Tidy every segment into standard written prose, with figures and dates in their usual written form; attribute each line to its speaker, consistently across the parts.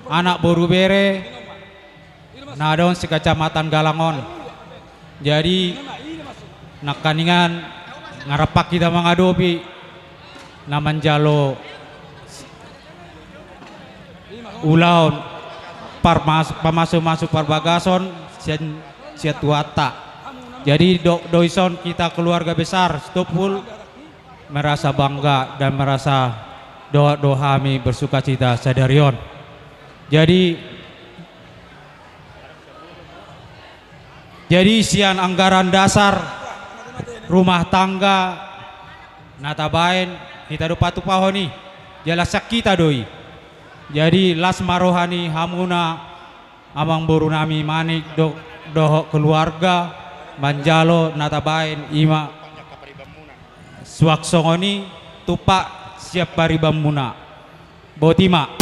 Speaker 1: anak boru bere nadon si kecamatan Galangon. Jadi nakaningan ngarapak kita mengadopi naman jalo ulaun pamasuk parbagason siat tuata. Jadi doison kita keluarga besar Stopul merasa bangga dan merasa doa kami bersuka cita sadarion. Jadi isian anggaran dasar rumah tangga natabain kita dupatu pahoni jelas kita doi. Jadi las marohani hamuna amang boru nami manik dohok keluarga Manjalo natabain ima swaksongoni tupak siap paribamuna botima.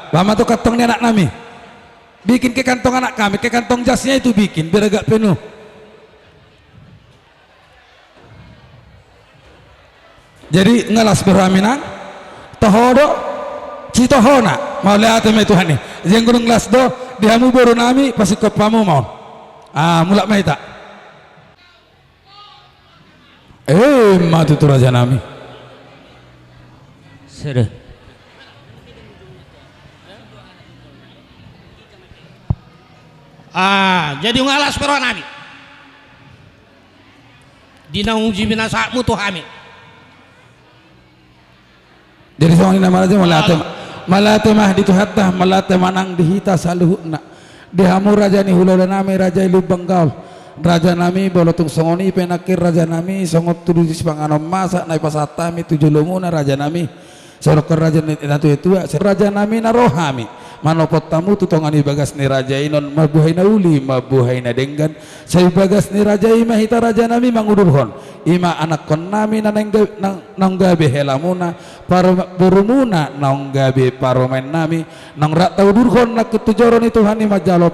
Speaker 1: Bama tuh kantongnya anak nami bikin ke kantong anak kami, ke kantong jasnya itu bikin biar agak penuh. Jadi ngelas berhaminang tohodo citohona mau lihat me Tuhan nih yang gunung ngelas do dihamu boru nami pasti kepamu mau mulak maita matu tu raja nami
Speaker 2: sudah. Jadi ngalas pero nabi dina uji binasakmu tuh kami.
Speaker 1: Jadi soalnya nama raja malate mah dituhatta malate manang dihita saluhna dihamu raja ni hula nami raja ilu benggal raja nami bolotung songoni penakir raja nami songot tudus panganom masak naik pasatami tujulunguna raja nami sorokor raja itu raja nami narohami manopot tamu tutongani bagas ni raja inon mabuhaina uli mabuhaina denggan saya bagas ni raja ima hita raja nami mangudurhon ima anak kon nami nanggabe helamuna burumuna nanggabe paromen nami nang rak tau durhon nak ketujoron itu hani majalo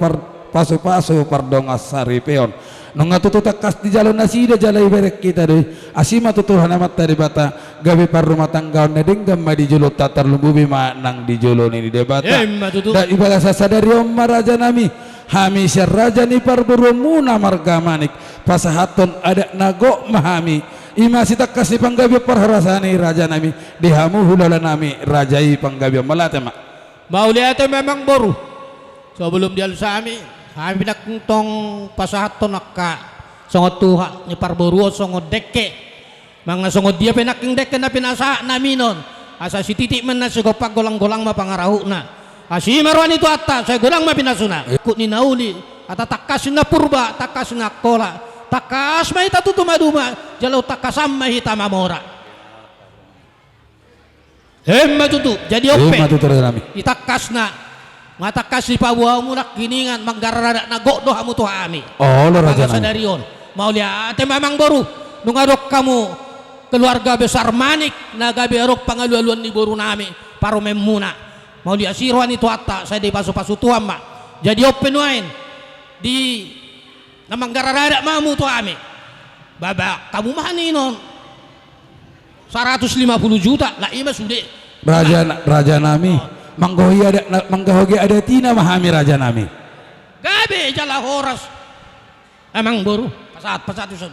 Speaker 1: pasu-pasu pardongas saripeon nunga tututak kas di jalan nasi ida jalai berek kita deh asima tutuhan amat dari bata gawe par rumah tangga nedeng gamma di jolo tatar lumbubi ma nang di jolo ni di debata dan ibadah sasadari omma raja nami hami syar raja ni par burumuna margamanik pasahaton ada nago mahami ima sitak kasih panggabe parharasani raja nami dihamu hulala nami rajai panggabe malatema
Speaker 2: Mau lihat memang boru sebelum dia sami kami nakentong pasahaton nakka songot tuha ni parboruo songot deke mga songot dia penaking deke na pinasa naminon asa si titik man na sigopag golang-golang mapangarahu na asi marwan itu atta saya golang mapinasuna ikut ni nauli ata takas na purba takas na kola takas may tatutumaduma jalaw takasam may hitamamora matutu jadi ope itakas na mata kasih pabuah mo nak giningan manggarada na go do hamu to ami
Speaker 1: Oh lo raja
Speaker 2: sa
Speaker 1: nami.
Speaker 2: darion mau lihat memang baru nung arok kamu keluarga besar manik na gabi arok pangalualuan ni boru nami paro memuna mau lihat siruan itu atta saya di pasu-pasu tuam mak jadi open wine di namang gararada mamu to ami baba kamu maninon 150 juta lah ima sudah
Speaker 1: Raja nami manggohi ada tina mahami raja nami.
Speaker 2: gabi jala horas emang boru pasat itu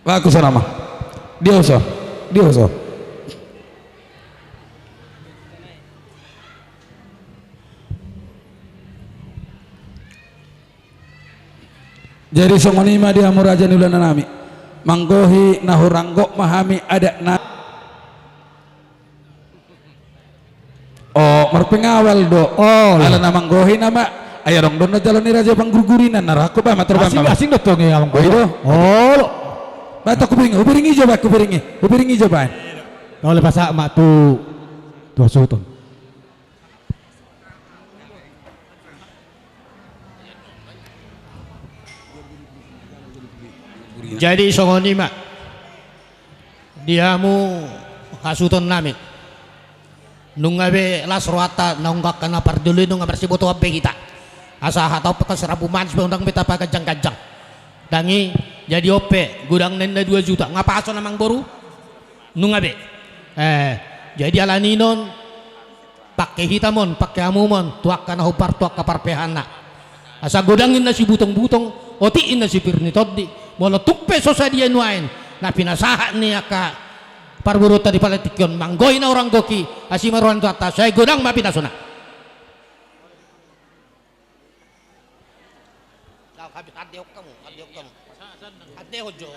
Speaker 1: Aku sana mah. Dia usah. Jadi songonima dia muraja nulana nami. Manggohi nahuranggo mahami ada na. Oh, merpengawal do. Oh, ala na manggohi nama. Ayo dong dono jalan ni raja panggugurinan naraku ba maturban ba.
Speaker 3: Asing na to ngayon ko.
Speaker 1: Itu.
Speaker 3: Oh.
Speaker 1: Bata kubiringi coba kubiringi coba.
Speaker 3: Kau lepas mak tu asuton.
Speaker 2: jadi songoni mak diamu hasuton nami nungabe lasroata nunggak kana pardulu nunga bersiboto abe kita asa hatau pekas rabu manis undang beta kajang-kajang dangi jadi ope gudang nenda 2 juta ngapa aso namang boru nungabe jadi alaninon pakai hitamon pakai amumon tuak kana hupar tuak kapar pehana asa godangin na si butong-butong otiin na si pirnitod di molo tukpe so sa diyan wain na pinasahan niya ka parburo tadi palatikyon manggoy na orang goki asimaruan to atas saya godang mapinaso na adeo kamu adeo jo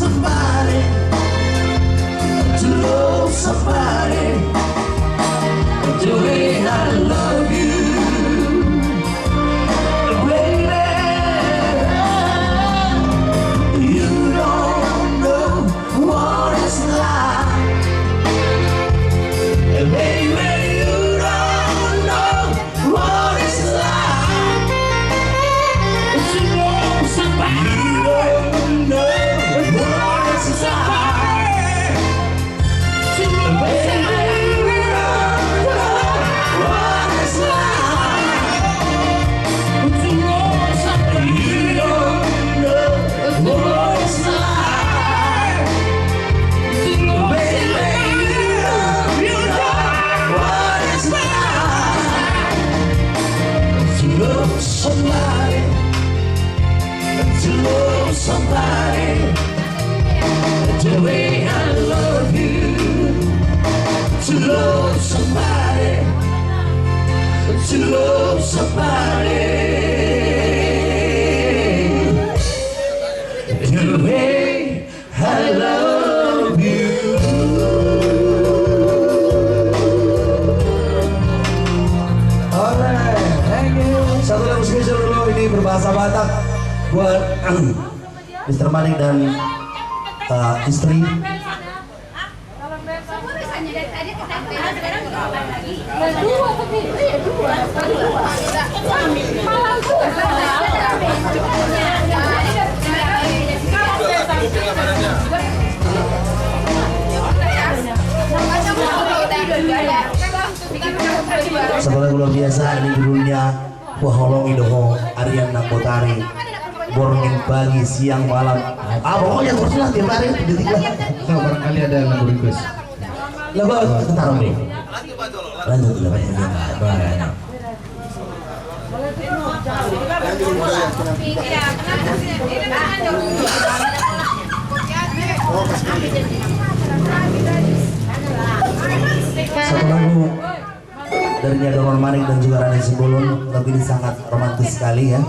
Speaker 4: somebody the way I love you. To love somebody, to love somebody, the way I love you. Alright, thank you. Satu lagu spesial dulu, ini berbahasa Batak buat Mr. Manik dan istri. Satu lagu luar biasa, ini judulnya Waholongi Doho Aryan Nakotari, Borngin pagi siang malam. Pokoknya teruslah tiap hari detik lah.
Speaker 3: Barangkali ada lagu request.
Speaker 4: Lagu kita taruh deh. Lanjut lah banyak. Satu lagu dari Nia Dorman Manik dan juga Rani Simbolon. Lagu ini sangat romantis sekali ya.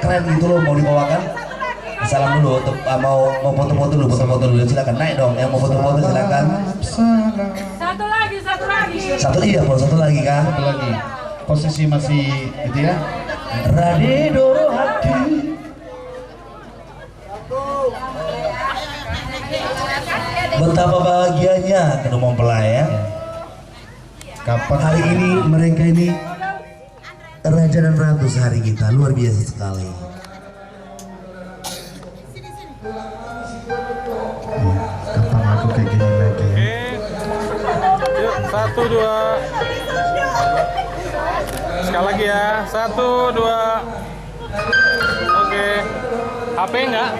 Speaker 4: keren gitu loh mau dibawakan. Salam dulu untuk mau foto-foto dulu, foto-foto dulu silakan naik dong. Yang mau foto-foto silakan.
Speaker 5: Satu lagi, satu lagi.
Speaker 4: Satu iya, bro, satu lagi kan?
Speaker 3: Satu lagi. Posisi masih itu ya.
Speaker 4: Radido hati. Betapa bahagianya kedua mempelai ya.
Speaker 3: Kapan
Speaker 4: Hari ini mereka ini raja dan ratu sehari kita luar biasa sekali.
Speaker 3: kapan aku kayak gini lagi?
Speaker 6: Yuk, 1, 2. Sekali lagi ya, 1, 2. Oke. HP enggak?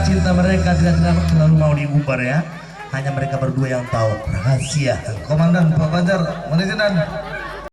Speaker 4: cinta mereka tidak terlalu mau diumbar ya. Hanya mereka berdua yang tahu rahasia.
Speaker 7: Komandan Pak Fajar, mohon izin dan